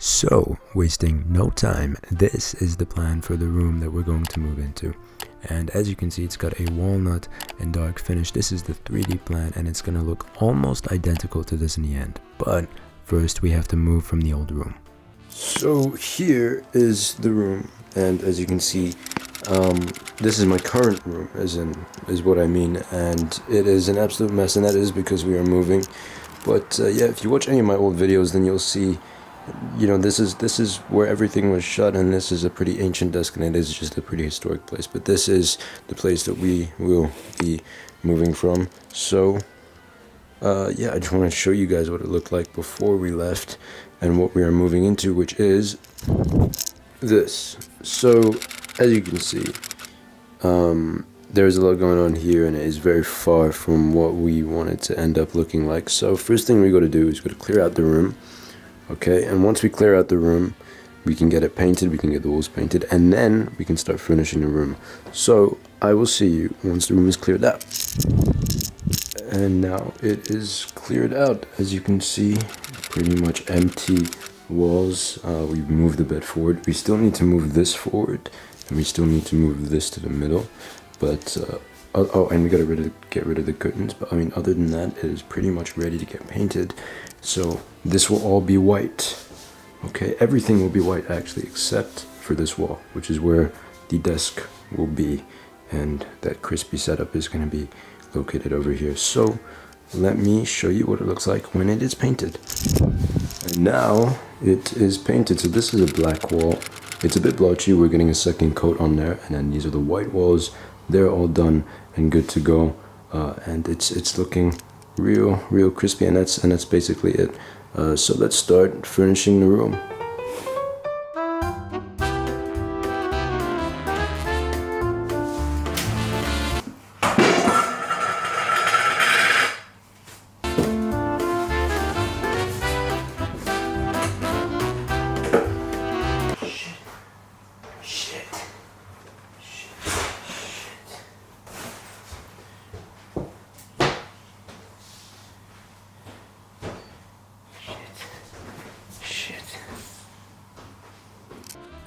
So, wasting no time, this is the plan for the room that we're going to move into. And as you can see, it's got a walnut and dark finish. This is the 3D plan, and it's going to look almost identical to this in the end. But first, we have to move from the old room. So here is the room, and as you can see, this is my current room, is what I mean, and it is an absolute mess, and that is because we are moving. But yeah, if you watch any of my old videos, then you'll see, you know, this is where everything was shut, and this is a pretty ancient desk, and it is just a pretty historic place. But this is the place that we will be moving from. So yeah, I just want to show you guys what it looked like before we left and what we are moving into, which is this. So as you can see, there's a lot going on here, and it is very far from what we wanted to end up looking like. So first thing we got to do is go to clear out the room. Okay, and once we clear out the room, we can get it painted, we can get the walls painted, and then we can start furnishing the room. So I will see you once the room is cleared out. And now it is cleared out. As you can see, pretty much empty walls. We've moved the bed forward. We still need to move this forward, and we still need to move this to the middle. But oh, and we gotta get rid of the curtains. But I mean, other than that, it is pretty much ready to get painted. So this will all be white. Okay, everything will be white actually, except for this wall, which is where the desk will be, and that crispy setup is going to be located over here. So let me show you what it looks like when it is painted. And now it is painted. So this is a black wall. It's a bit blotchy. We're getting a second coat on there, and then these are the white walls. They're all done and good to go, and it's looking real crispy, and that's basically it. So let's start furnishing the room.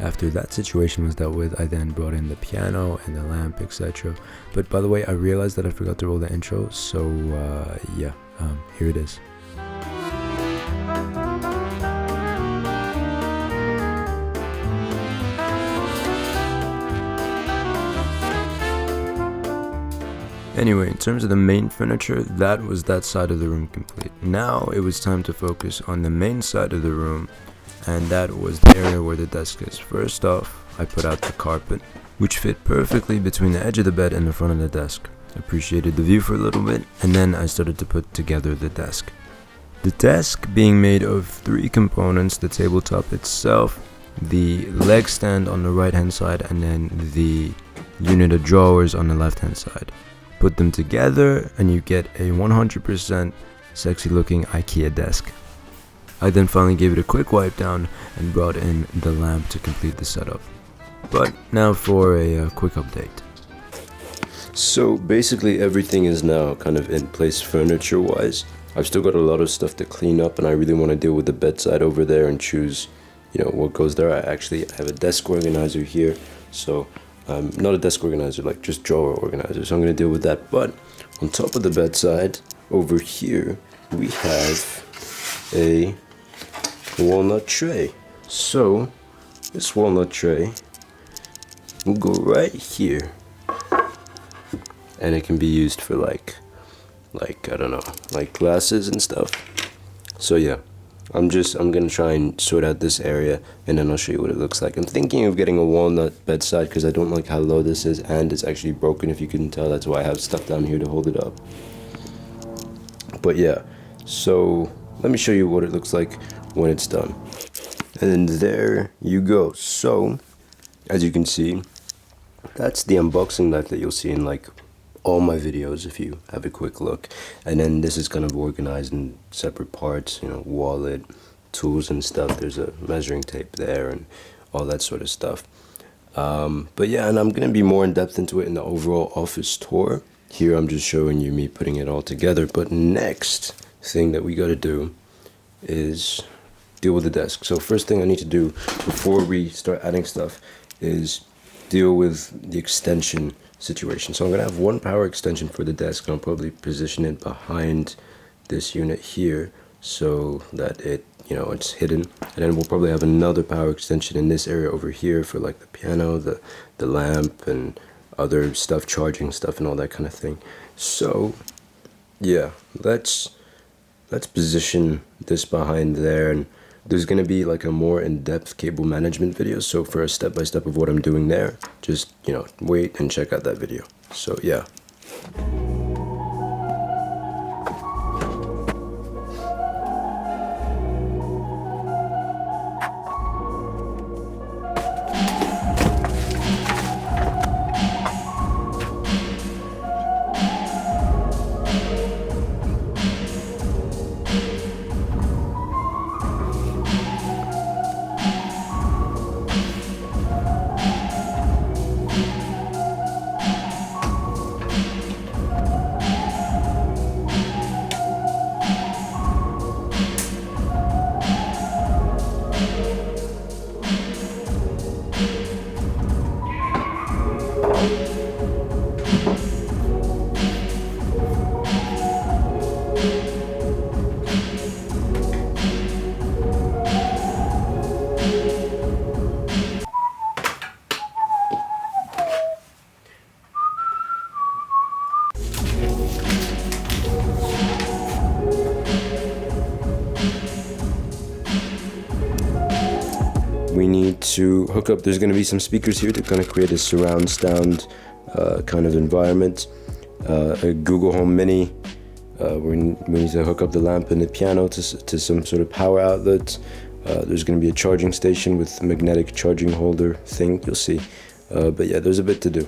After that situation was dealt with, I then brought in the piano and the lamp, etc. But by the way, I realized that I forgot to roll the intro, so yeah, here it is. Anyway, in terms of the main furniture, that was that side of the room complete. Now it was time to focus on the main side of the room, and that was the area where the desk is. First off, I put out the carpet, which fit perfectly between the edge of the bed and the front of the desk. Appreciated the view for a little bit, and then I started to put together the desk. The desk being made of 3 components: the tabletop itself, the leg stand on the right hand side, and then the unit of drawers on the left hand side. Put them together and you get a 100% sexy looking IKEA desk. I then finally gave it a quick wipe down and brought in the lamp to complete the setup. But now for a quick update. So basically everything is now kind of in place furniture wise. I've still got a lot of stuff to clean up, and I really want to deal with the bedside over there and choose, you know, what goes there. I actually have a desk organizer here, so not a desk organizer, like just drawer organizer, so I'm going to deal with that. But on top of the bedside over here we have a walnut tray. So this walnut tray will go right here, and it can be used for like I don't know, like glasses and stuff. So yeah, I'm gonna try and sort out this area, and then I'll show you what it looks like. I'm thinking of getting a walnut bedside because I don't like how low this is, and it's actually broken, if you couldn't tell. That's why I have stuff down here to hold it up. But yeah, so let me show you what it looks like when it's done. And there you go. So as you can see, that's the unboxing knife that you'll see in like all my videos if you have a quick look. And then this is kind of organized in separate parts, you know, wallet, tools and stuff. There's a measuring tape there and all that sort of stuff. But yeah, and I'm gonna be more in depth into it in the overall office tour. Here I'm just showing you me putting it all together. But next thing that we gotta do is deal with the desk. So first thing I need to do before we start adding stuff is deal with the extension situation. So I'm gonna have one power extension for the desk, and I'll probably position it behind this unit here so that it's hidden. And then we'll probably have another power extension in this area over here for like the piano, the lamp, and other stuff, charging stuff and all that kind of thing. So yeah, let's position this behind there, and there's going to be like a more in-depth cable management video. So for a step-by-step of what I'm doing there, just wait and check out that video. So yeah. We need to hook up, there's going to be some speakers here to kind of create a surround sound kind of environment. A Google Home Mini. We need to hook up the lamp and the piano to some sort of power outlet. There's going to be a charging station with a magnetic charging holder thing, you'll see. But yeah, there's a bit to do.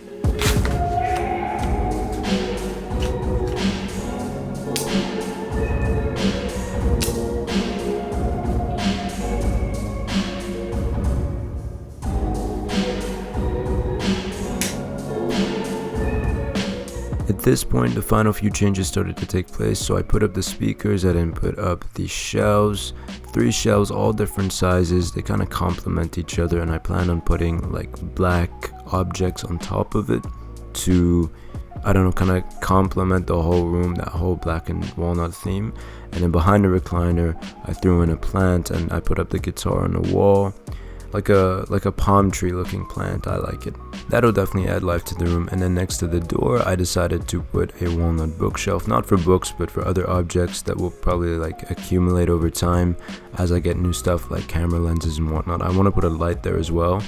At this point, the final few changes started to take place, so I put up the speakers, I then put up the shelves, 3 shelves, all different sizes. They kind of complement each other, and I plan on putting like black objects on top of it to, I don't know, kind of complement the whole room, that whole black and walnut theme. And then behind the recliner, I threw in a plant, and I put up the guitar on the wall. Like a palm tree looking plant. I like it. That'll definitely add life to the room. And then next to the door, I decided to put a walnut bookshelf, not for books but for other objects that will probably like accumulate over time as I get new stuff like camera lenses and whatnot. I want to put a light there as well.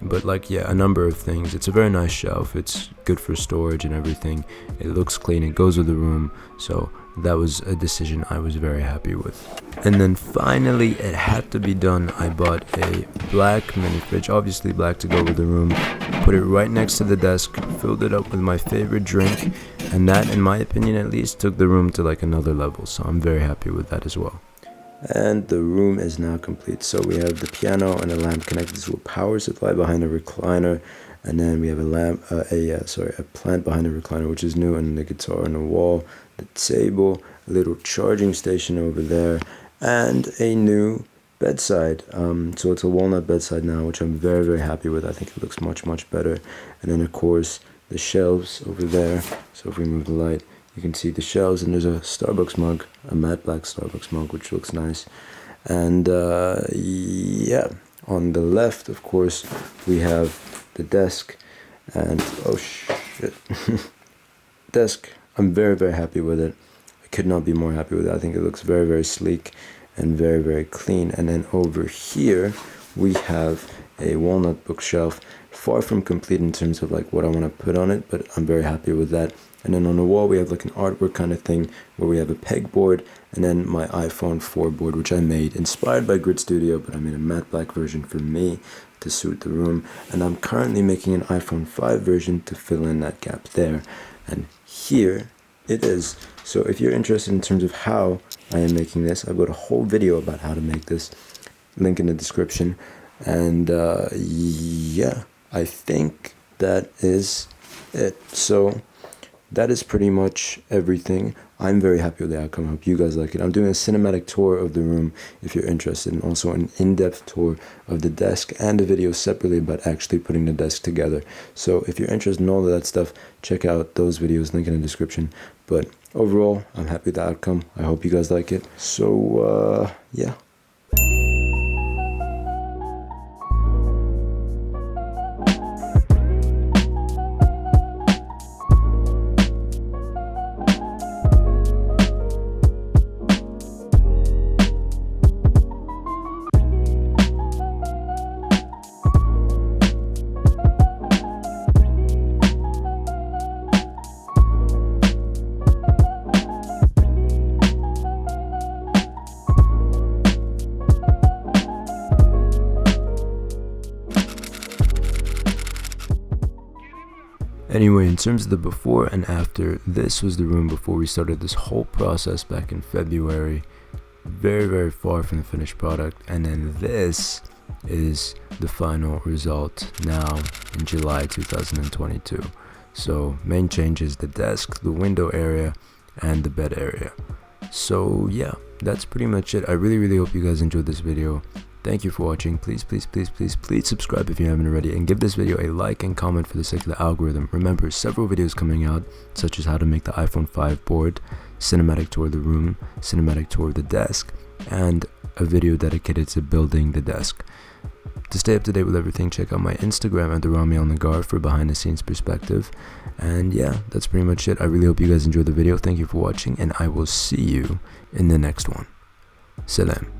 But like, yeah, a number of things. It's a very nice shelf. It's good for storage and everything. It looks clean. It goes with the room. So that was a decision I was very happy with. And then finally, it had to be done. I bought a black mini fridge, obviously black to go with the room, put it right next to the desk, filled it up with my favorite drink, and that, in my opinion at least, took the room to like another level. So I'm very happy with that as well. And the room is now complete. So we have the piano and a lamp connected to a power supply behind a recliner, and then we have a plant behind the recliner, which is new, and the guitar on the wall, the table, a little charging station over there, and a new bedside. So it's a walnut bedside now, which I'm very, very happy with. I think it looks much, much better. And then of course the shelves over there. So if we move the light, you can see the shelves, and there's a Starbucks mug, a matte black Starbucks mug, which looks nice. And yeah, on the left, of course, we have the desk, and oh shit, desk. I'm very, very happy with it. I could not be more happy with it. I think it looks very, very sleek and very, very clean. And then over here, we have a walnut bookshelf, far from complete in terms of like what I want to put on it, but I'm very happy with that. And then on the wall, we have like an artwork kind of thing where we have a pegboard, and then my iPhone 4 board, which I made, inspired by Grid Studio, but I made a matte black version for me to suit the room. And I'm currently making an iPhone 5 version to fill in that gap there. And here it is. So if you're interested in terms of how I am making this, I've got a whole video about how to make this, link in the description. And yeah, I think that is it. So that is pretty much everything. I'm very happy with the outcome. I hope you guys like it. I'm doing a cinematic tour of the room if you're interested, and also an in-depth tour of the desk and a video separately about actually putting the desk together. So if you're interested in all of that stuff, check out those videos, link in the description. But overall, I'm happy with the outcome. I hope you guys like it. So yeah. Anyway, in terms of the before and after, this was the room before we started this whole process back in February. Very, very far from the finished product. And then this is the final result now in July 2022. So main changes: the desk, the window area, and the bed area. So yeah, that's pretty much it. I really hope you guys enjoyed this video. Thank you for watching. Please subscribe if you haven't already, and give this video a like and comment for the sake of the algorithm. Remember, several videos coming out, such as how to make the iPhone 5 board, cinematic tour of the room, cinematic tour of the desk, and a video dedicated to building the desk. To stay up to date with everything, check out my Instagram at El-Naggar for behind the scenes perspective. And yeah, that's pretty much it. I really hope you guys enjoyed the video. Thank you for watching, and I will see you in the next one. Salam.